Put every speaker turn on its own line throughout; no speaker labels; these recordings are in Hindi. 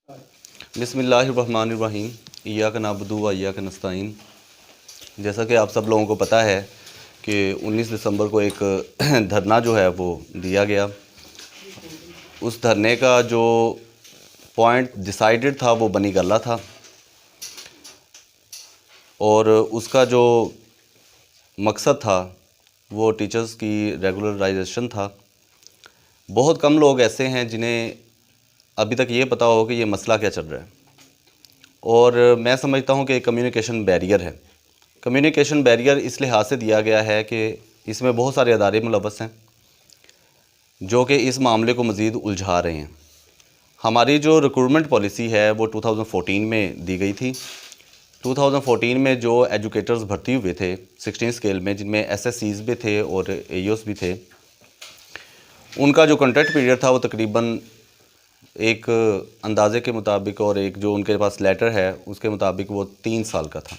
बिस्मिल्लाहिर्रहमानिर्रहीम। इय्याक नअबुदु व इय्याक नस्तईन। जैसा कि आप सब लोगों को पता है कि 19 दिसंबर को एक धरना जो है वो दिया गया। उस धरने का जो पॉइंट डिसाइडेड था वो बनी गल्ला था और उसका जो मकसद था वो टीचर्स की रेगुलराइजेशन था। बहुत कम लोग ऐसे हैं जिन्हें अभी तक ये पता हो कि ये मसला क्या चल रहा है, और मैं समझता हूँ कि कम्युनिकेशन बैरियर है। कम्युनिकेशन बैरियर इस लिहाज से दिया गया है कि इसमें बहुत सारे अदारे मुलव्वस हैं जो कि इस मामले को मज़ीद उलझा रहे हैं। हमारी जो रिक्रूटमेंट पॉलिसी है वो 2014 में दी गई थी। 2014 में जो एजुकेटर्स भर्ती हुए थे 16 स्केल में, जिनमें एसएससीज भी थे और एईओस भी थे, उनका जो कॉन्ट्रैक्ट पीरियड था वो तकरीबन एक अंदाज़े के मुताबिक और एक जो उनके पास लेटर है उसके मुताबिक वो 3 साल का था।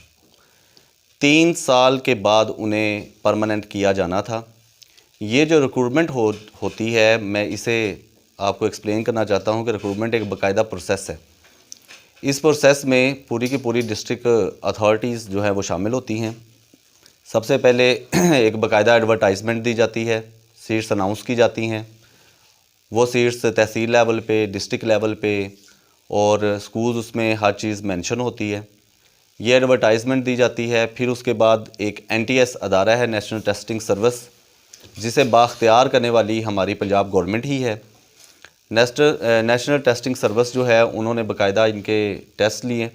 3 साल के बाद उन्हें परमानेंट किया जाना था। ये जो रिक्रूटमेंट होती है, मैं इसे आपको एक्सप्लेन करना चाहता हूँ कि रिक्रूटमेंट एक बाकायदा प्रोसेस है। इस प्रोसेस में पूरी की पूरी डिस्ट्रिक्ट अथॉरिटीज़ जो है वो शामिल होती हैं। सबसे पहले एक बाकायदा एडवर्टाइजमेंट दी जाती है, सीट्स अनाउंस की जाती हैं। वो सीट्स तहसील लेवल पे, डिस्ट्रिक्ट लेवल पे और स्कूल्स, उसमें हर चीज़ मेंशन होती है। ये एडवर्टाइजमेंट दी जाती है। फिर उसके बाद एक एनटीएस अदारा है, नेशनल टेस्टिंग सर्विस, जिसे बाख्तियार करने वाली हमारी पंजाब गवर्नमेंट ही है। नेशनल टेस्टिंग सर्विस जो है उन्होंने बाकायदा इनके टेस्ट लिए।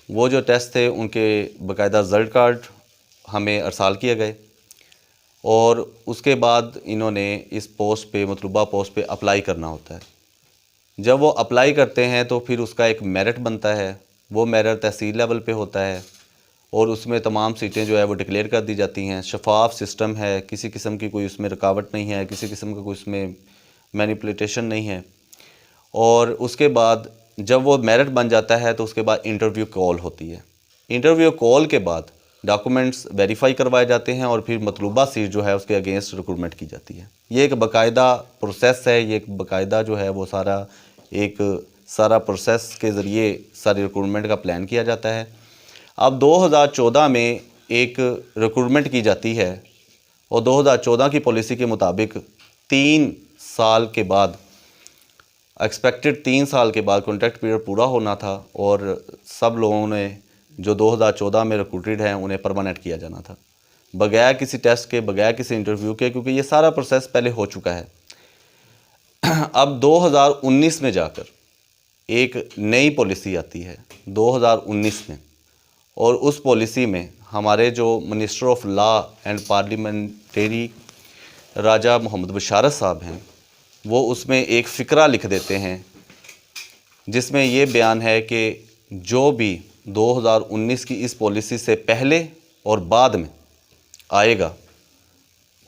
वो जो टेस्ट थे उनके बाकायदा रिज़ल्ट कार्ड हमें अरसाल किए गए और उसके बाद इन्होंने इस पोस्ट पे, मतलूबा पोस्ट पे अप्लाई करना होता है। जब वो अप्लाई करते हैं तो फिर उसका एक मेरिट बनता है। वो मेरिट तहसील लेवल पे होता है और उसमें तमाम सीटें जो है वो डिक्लेयर कर दी जाती हैं। शफाफ सिस्टम है, किसी किस्म की कोई उसमें रुकावट नहीं है, किसी किस्म का कोई उसमें मैनिपुलेशन नहीं है। और उसके बाद जब वो मेरिट बन जाता है तो उसके बाद इंटरव्यू कॉल होती है। इंटरव्यू कॉल के बाद डॉक्यूमेंट्स वेरीफाई करवाए जाते हैं और फिर मतलूबा सीट जो है उसके अगेंस्ट रिक्रूटमेंट की जाती है। ये एक बाकायदा प्रोसेस है, ये एक बाकायदा जो है वो सारा प्रोसेस के ज़रिए सारी रिक्रूटमेंट का प्लान किया जाता है। अब 2014 में एक रिक्रूटमेंट की जाती है और 2014 की पॉलिसी के मुताबिक 3 साल के बाद, एक्सपेक्टेड 3 साल के बाद कॉन्ट्रैक्ट पीरियड पूरा होना था और सब लोगों ने जो 2014 में रिक्रूटेड हैं उन्हें परमानेंट किया जाना था, बगैर किसी टेस्ट के, बगैर किसी इंटरव्यू के, क्योंकि ये सारा प्रोसेस पहले हो चुका है। अब 2019 में जाकर एक नई पॉलिसी आती है 2019 में, और उस पॉलिसी में हमारे जो minister of law and parliamentary Raja Mohammad Basharat sahab हैं, वो उसमें एक फ़िक्रा लिख देते हैं जिसमें ये बयान है कि जो भी 2019 की इस पॉलिसी से पहले और बाद में आएगा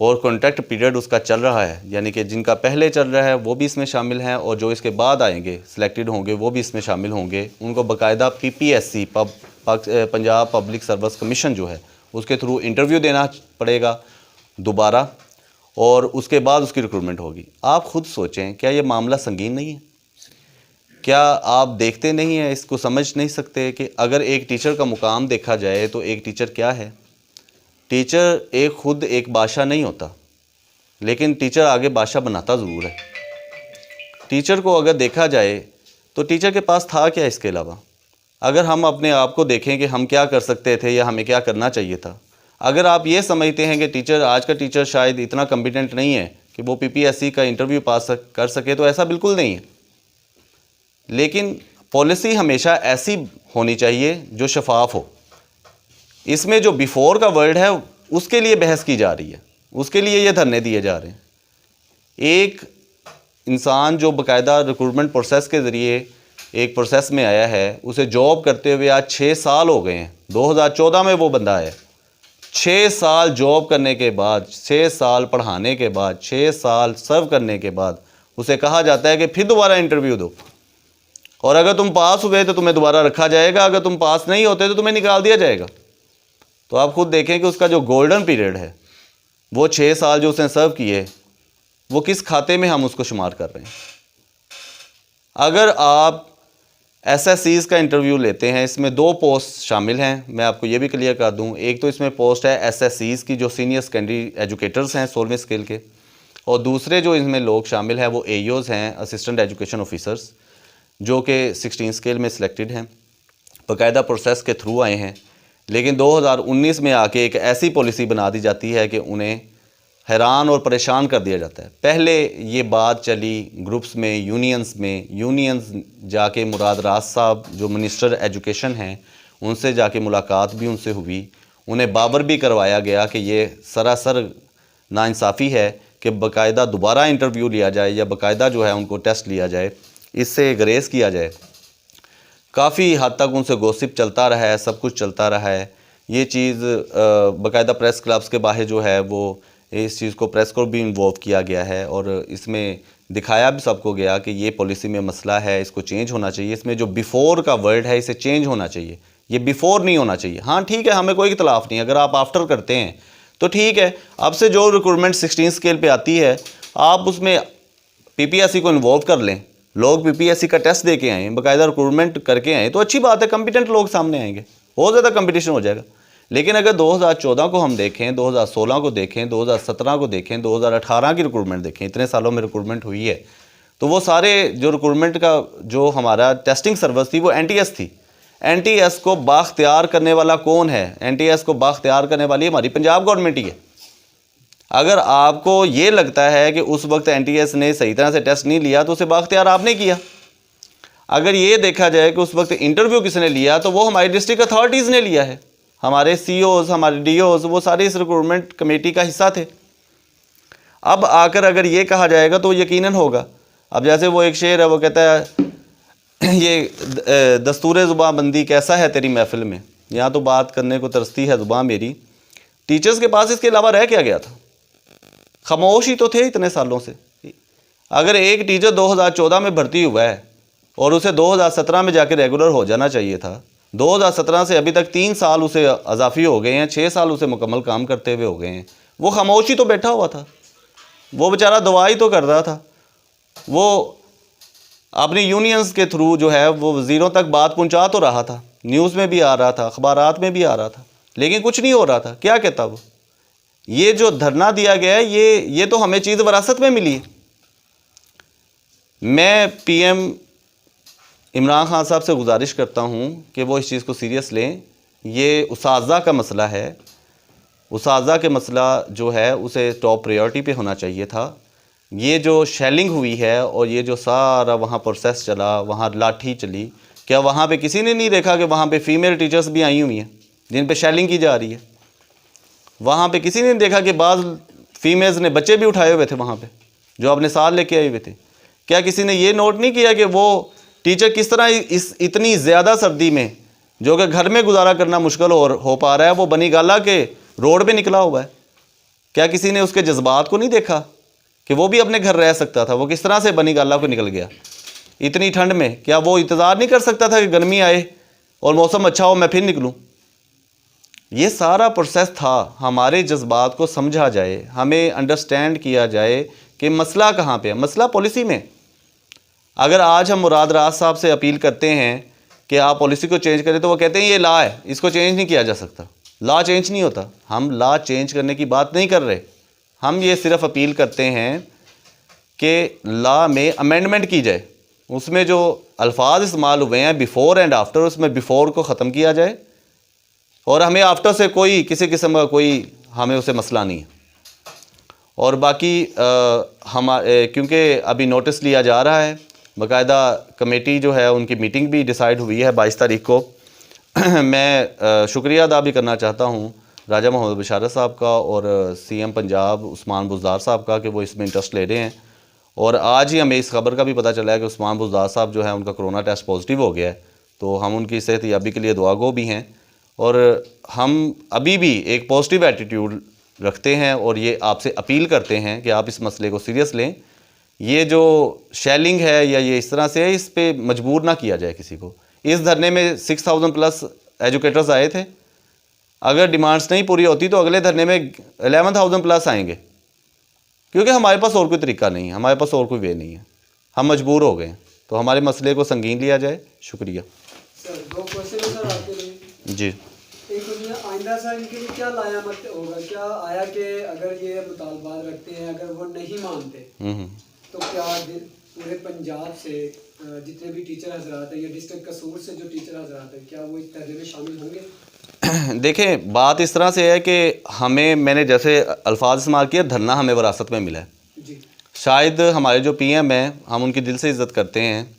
और कॉन्ट्रैक्ट पीरियड उसका चल रहा है, यानी कि जिनका पहले चल रहा है वो भी इसमें शामिल हैं और जो इसके बाद आएंगे सिलेक्टेड होंगे वो भी इसमें शामिल होंगे। उनको बाकायदा PPSC, Punjab public service commission जो है उसके थ्रू इंटरव्यू देना पड़ेगा दोबारा और उसके बाद उसकी रिक्रूटमेंट होगी। आप ख़ुद सोचें, क्या ये मामला संगीन नहीं है? क्या आप देखते नहीं हैं, इसको समझ नहीं सकते कि अगर एक टीचर का मुकाम देखा जाए तो एक टीचर क्या है? टीचर खुद एक बादशाह नहीं होता, लेकिन टीचर आगे बादशाह बनाता ज़रूर है। टीचर को अगर देखा जाए तो टीचर के पास था क्या इसके अलावा? अगर हम अपने आप को देखें कि हम क्या कर सकते थे या हमें क्या करना चाहिए था, अगर आप ये समझते हैं कि टीचर, आज का टीचर शायद इतना कॉम्पिटेंट नहीं है कि वो पीपीएससी का इंटरव्यू पास कर सके, तो ऐसा बिल्कुल नहीं है। लेकिन पॉलिसी हमेशा ऐसी होनी चाहिए जो शफाफ हो। इसमें जो बिफोर का वर्ड है उसके लिए बहस की जा रही है, उसके लिए ये धरने दिए जा रहे हैं। एक इंसान जो बाकायदा रिक्रूटमेंट प्रोसेस के ज़रिए एक प्रोसेस में आया है, उसे जॉब करते हुए आज 6 साल हो गए हैं। 2014 में वो बंदा आया, 6 साल जॉब करने के बाद, 6 साल पढ़ाने के बाद, 6 साल सर्व करने के बाद उसे कहा जाता है कि फिर दोबारा इंटरव्यू दो, और अगर तुम पास हुए तो तुम्हें दोबारा रखा जाएगा, अगर तुम पास नहीं होते तो तुम्हें निकाल दिया जाएगा। तो आप खुद देखें कि उसका जो गोल्डन पीरियड है, वो 6 साल जो उसने सर्व किए, वो किस खाते में हम उसको शुमार कर रहे हैं। अगर आप एसएससीज़ का इंटरव्यू लेते हैं। इसमें 2 पोस्ट शामिल हैं, मैं आपको ये भी क्लियर कर दूं। एक तो इसमें पोस्ट है एसएससीज़ की जो सीनियर सेकेंडरी एजुकेटर्स हैं 16वें स्केल के, और दूसरे जो इसमें लोग शामिल हैं वो एईओज़ हैं, असिस्टेंट एजुकेशन ऑफिसर्स, जो कि 16 स्केल में सिलेक्टेड हैं, बाकायदा प्रोसेस के थ्रू आए हैं। लेकिन 2019 में आके एक ऐसी पॉलिसी बना दी जाती है कि उन्हें हैरान और परेशान कर दिया जाता है। पहले ये बात चली ग्रुप्स में, यूनियंस जाके मुराद राज साहब जो मिनिस्टर एजुकेशन हैं उनसे जाके मुलाकात भी उनसे हुई, उन्हें बाबर भी करवाया गया कि ये सरासर नाइंसाफ़ी है कि बाकायदा दोबारा इंटरव्यू लिया जाए या बाकायदा जो है उनको टेस्ट लिया जाए, इससे ग्रेस किया जाए। काफ़ी हद तक उनसे गॉसिप चलता रहा है, सब कुछ चलता रहा है। ये चीज़ बाकायदा प्रेस क्लब्स के बाहर जो है वो इस चीज़ को प्रेस को भी इन्वॉल्व किया गया है और इसमें दिखाया भी सबको गया कि ये पॉलिसी में मसला है, इसको चेंज होना चाहिए। इसमें जो बिफ़ोर का वर्ड है इसे चेंज होना चाहिए, ये बिफ़ोर नहीं होना चाहिए। हाँ ठीक है, हमें कोई इख्तलाफ नहीं, अगर आप आफ्टर करते हैं तो ठीक है। अब से जो रिक्रूटमेंट 16 स्केल पे आती है आप उसमें पीपीएससी को इन्वॉल्व कर लें, लोग पीपीएससी का टेस्ट दे के आएँ, बाकायदा रिक्रूटमेंट करके आएँ तो अच्छी बात है, कॉम्पिटेंट लोग सामने आएंगे, बहुत ज़्यादा कंपटीशन हो जाएगा। लेकिन अगर 2014 को हम देखें, 2016 को देखें, 2017 को देखें, 2018 की रिक्रूटमेंट देखें, इतने सालों में रिक्रूटमेंट हुई है, तो वो सारे जो रिक्रूटमेंट का जो हमारा टेस्टिंग सर्विस थी वो एनटीएस थी। एनटीएस को बाख्तियार करने वाला कौन है? एनटीएस को बाख्तियार करने वाली हमारी पंजाब गवर्नमेंट ही है। अगर आपको ये लगता है कि उस वक्त एनटीएस ने सही तरह से टेस्ट नहीं लिया तो उसे बाख्तियार आपने किया। अगर ये देखा जाए कि उस वक्त इंटरव्यू किसने लिया तो वो हमारी डिस्ट्रिक्ट अथॉरिटीज़ ने लिया है, हमारे सीओज़, हमारे डीओज़, वो सारे इस रिक्रूटमेंट कमेटी का हिस्सा थे। अब आकर अगर ये कहा जाएगा तो यकीनन होगा। अब जैसे वो एक शेर है, वो कहता है ये दस्तूर ज़ुबान बंदी कैसा है तेरी महफिल में, यहाँ तो बात करने को तरसती है ज़ुबान मेरी। टीचर्स के पास इसके अलावा रह क्या गया था? खामोश ही तो थे इतने सालों से। अगर एक टीचर 2014 में भर्ती हुआ है और उसे 2017 में जाके रेगुलर हो जाना चाहिए था, 2017 से अभी तक 3 साल उसे अजाफी हो गए हैं, 6 साल उसे मुकम्मल काम करते हुए हो गए हैं। वो खामोशी तो बैठा हुआ था, वो बेचारा दवाई तो कर रहा था, वो अपनी यूनियंस के थ्रू जो है वो वज़ीरों तक बात पहुंचा तो रहा था, न्यूज़ में भी आ रहा था, अखबारात में भी आ रहा था, लेकिन कुछ नहीं हो रहा था। क्या कहता वो? ये जो धरना दिया गया है ये तो हमें चीज़ विरासत में मिली है। मैं पीएम इमरान खान साहब से गुजारिश करता हूँ कि वो इस चीज़ को सीरियस लें। ये उसाज़ा का मसला है, उसाज़ा के मसला जो है उसे टॉप प्रायोरिटी पे होना चाहिए था। ये जो शेलिंग हुई है और ये जो सारा वहाँ प्रोसेस चला, वहाँ लाठी चली, क्या वहाँ पे किसी ने नहीं देखा कि वहाँ पे फ़ीमेल टीचर्स भी आई हुई हैं जिन पे शेलिंग की जा रही है? वहाँ पे किसी ने देखा कि बाज़ फीमेल्स ने बच्चे भी उठाए हुए थे वहाँ पे जो अपने साथ लेके आए हुए थे? क्या किसी ने ये नोट नहीं किया कि वो टीचर किस तरह इस इतनी ज़्यादा सर्दी में, जो कि घर में गुजारा करना मुश्किल हो पा रहा है, वो बनी गाला के रोड पे निकला हुआ है? क्या किसी ने उसके जज्बात को नहीं देखा कि वो भी अपने घर रह सकता था? वो किस तरह से बनी गाला को निकल गया इतनी ठंड में? क्या वो इंतज़ार नहीं कर सकता था कि गर्मी आए और मौसम अच्छा हो मैं फिर निकलूँ? ये सारा प्रोसेस था। हमारे जज्बात को समझा जाए, हमें अंडरस्टैंड किया जाए कि मसला कहाँ पे है। मसला पॉलिसी में। अगर आज हम मुराद राज साहब से अपील करते हैं कि आप पॉलिसी को चेंज करें तो वो कहते हैं ये लॉ है, इसको चेंज नहीं किया जा सकता। लॉ चेंज नहीं होता। हम लॉ चेंज करने की बात नहीं कर रहे, हम ये सिर्फ अपील करते हैं कि लॉ में अमेंडमेंट की जाए, उसमें जो अल्फाज इस्तेमाल हुए हैं बिफ़ोर एंड आफ्टर, उसमें बिफ़ोर को ख़त्म किया जाए और हमें आफ्टर से कोई किसी किस्म का कोई हमें उसे मसला नहीं है। और बाकी क्योंकि अभी नोटिस लिया जा रहा है, बाकायदा कमेटी जो है उनकी मीटिंग भी डिसाइड हुई है 22 तारीख को। मैं शुक्रिया अदा भी करना चाहता हूँ राजा मोहम्मद बशारत साहब का और सीएम पंजाब उस्मान बुज़दार साहब का कि वो इसमें इंटरेस्ट ले रहे हैं। और आज ही हमें इस खबर का भी पता चला है कि उस्मान बुज़दार साहब जो है उनका कोरोना टेस्ट पॉजिटिव हो गया है, तो हम उनकी सेहतयाबी के लिए दुआगो भी हैं और हम अभी भी एक पॉजिटिव एटीट्यूड रखते हैं और ये आपसे अपील करते हैं कि आप इस मसले को सीरियस लें। ये जो शेलिंग है या ये इस तरह से है, इस पे मजबूर ना किया जाए किसी को। इस धरने में 6000 प्लस एजुकेटर्स आए थे, अगर डिमांड्स नहीं पूरी होती तो अगले धरने में 11,000 प्लस आएंगे, क्योंकि हमारे पास और कोई तरीका नहीं है, हमारे पास और कोई वे नहीं है, हम मजबूर हो गए हैं। तो हमारे मसले को संगीन लिया जाए। शुक्रिया
सर। 2 क्वेश्चन है सर आपके लिए।
जी।
एक उसमें आइंदा सर इनके लिए क्या लाया मत होगा, क्या आया कि अगर ये मुतालबात रखते हैं, अगर वो नहीं मानते तो क्या पूरे पंजाब से जितने भी टीचर हजरात हैं या डिस्ट्रिक्ट कसूर से जो टीचर हजरात हैं, क्या वो इस धरने में शामिल होंगे?
देखें, बात इस तरह से है कि मैंने जैसे अल्फाज इस्तेमाल किया, धरना हमें विरासत में मिला है
जी।
शायद हमारे जो पीएम हैं, हम उनकी दिल से इज़्ज़त करते हैं,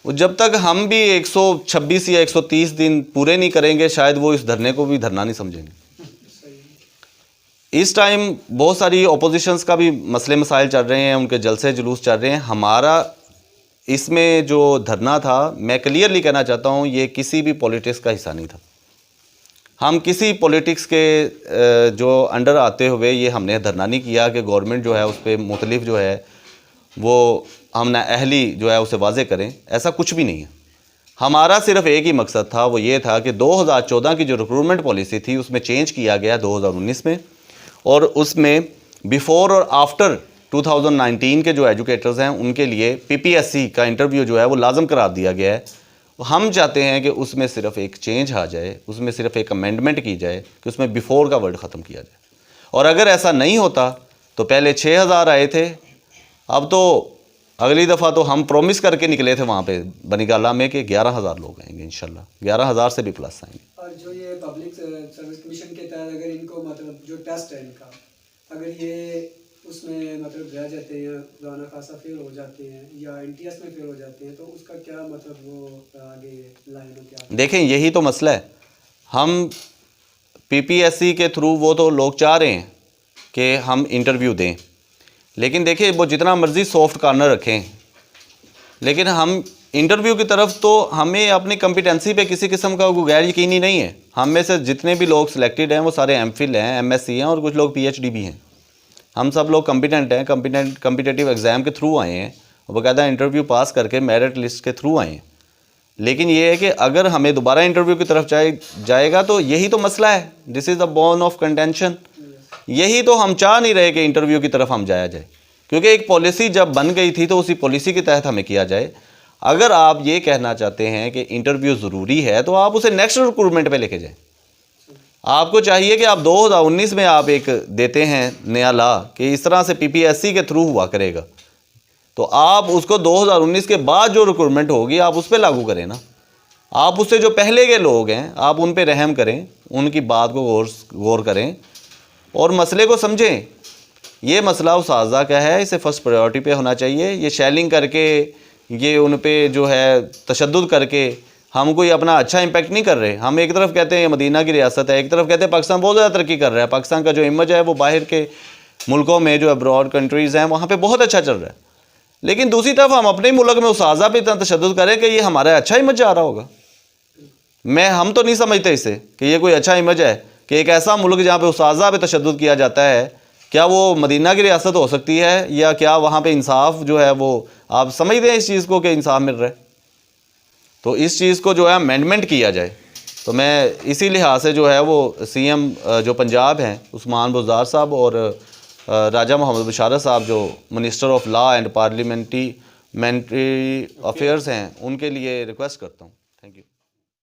वो जब तक हम भी 126 या 130 दिन पूरे नहीं करेंगे, शायद वो इस धरने को भी धरना नहीं समझेंगे। इस टाइम बहुत सारी ओपोजिशंस का भी मसले मसाइल चल रहे हैं, उनके जलसे जुलूस चल रहे हैं। हमारा इसमें जो धरना था, मैं क्लियरली कहना चाहता हूँ, ये किसी भी पॉलिटिक्स का हिस्सा नहीं था। हम किसी पॉलिटिक्स के जो अंडर आते हुए ये हमने धरना नहीं किया कि गवर्नमेंट जो है उस पर मुख्तलिफ जो है वो हम ना अहली जो है उसे वाजे करें, ऐसा कुछ भी नहीं है। हमारा सिर्फ एक ही मकसद था, वो ये था कि 2014 की जो रिक्रूटमेंट पॉलिसी थी उसमें चेंज किया गया 2019 में, और उसमें बिफ़ोर और आफ्टर 2019 के जो एजुकेटर्स हैं उनके लिए PPSC का इंटरव्यू जो है वो लाजम करार दिया गया है। हम चाहते हैं कि उसमें सिर्फ एक चेंज आ जाए, उसमें सिर्फ एक अमेंडमेंट की जाए कि उसमें बिफ़ोर का वर्ड ख़त्म किया जाए। और अगर ऐसा नहीं होता तो पहले 6000 आए थे, अब तो अगली दफ़ा तो हम प्रॉमिस करके निकले थे वहाँ पे बनीगाला में कि 11,000 लोग आएंगे इंशाल्लाह, 11,000 से भी प्लस आएंगे।
और जो ये पब्लिक सर्विस कमीशन के तहत अगर इनको मतलब जो टेस्ट है इनका, अगर ये उसमें मतलब रह जाते हैं, गाना खासा फेल हो जाते हैं या NTS में फेल हो जाते हैं, तो उसका क्या मतलब वो आगे लाइन में क्या?
देखें, यही तो मसला है। हम PPSC के थ्रू वो तो लोग चाह रहे हैं कि हम इंटरव्यू दें, लेकिन देखिए वो जितना मर्ज़ी सॉफ्ट कॉर्नर रखें, लेकिन हम इंटरव्यू की तरफ तो हमें अपनी कॉम्पिटेंसी पे किसी किस्म का गैर यकीनी नहीं है। हम में से जितने भी लोग सिलेक्टेड हैं वो सारे MPhil हैं, MSc हैं और कुछ लोग PhD भी हैं। हम सब लोग कॉम्पिटेंट हैं, कॉम्पिटेटिव एग्ज़ाम के थ्रू आए हैं, बाकायदा इंटरव्यू पास करके मेरिट लिस्ट के थ्रू आए हैं। लेकिन ये है कि अगर हमें दोबारा इंटरव्यू की तरफ जाएगा तो यही तो मसला है। This is the bone of contention. यही तो हम चाह नहीं रहे कि इंटरव्यू की तरफ हम जाया जाए, क्योंकि एक पॉलिसी जब बन गई थी तो उसी पॉलिसी के तहत हमें किया जाए। अगर आप ये कहना चाहते हैं कि इंटरव्यू ज़रूरी है तो आप उसे नेक्स्ट रिक्रूटमेंट पे लेके जाएं। आपको चाहिए कि आप 2019 में आप एक देते हैं नया ला कि इस तरह से PPSC के थ्रू हुआ करेगा, तो आप उसको 2019 के बाद जो रिक्रूटमेंट होगी आप उस पर लागू करें ना। आप उससे जो पहले के लोग हैं आप उन पर रहम करें, उनकी बात को गौर करें और मसले को समझें। ये मसला उसाज़ा का है, इसे फ़र्स्ट प्रायोरिटी पे होना चाहिए। ये शेलिंग करके, ये उन पे जो है तशद्दुद करके हम कोई अपना अच्छा इम्पैक्ट नहीं कर रहे। हम एक तरफ कहते हैं ये मदीना की रियासत है, एक तरफ कहते हैं पाकिस्तान बहुत ज़्यादा तरक्की कर रहा है। पाकिस्तान का जो इमेज है वो बाहर के मुल्कों में जो अब्रॉड कंट्रीज़ हैं वहाँ पे बहुत अच्छा चल रहा है, लेकिन दूसरी तरफ हम अपने मुल्क में उसाज़ा पे इतना तशद्दुद करें कि ये हमारा अच्छा इमेज जा रहा होगा। हम तो नहीं समझते इसे कि ये कोई अच्छा इमेज है कि एक ऐसा मुल्क जहाँ पे उसाज़ा पे तशद्दुद किया जाता है, क्या वो मदीना की रियासत हो सकती है? या क्या वहाँ पे इंसाफ जो है वो आप समझते हैं इस चीज़ को कि इंसाफ मिल रहा है? तो इस चीज़ को जो है अमेंडमेंट किया जाए। तो मैं इसी लिहाज से जो है वो CM जो पंजाब हैं उस्मान बुज़दार साहब और राजा मोहम्मद बशारत साहब जो minister of law and parliamentary affairs हैं, उनके लिए रिक्वेस्ट करता हूँ।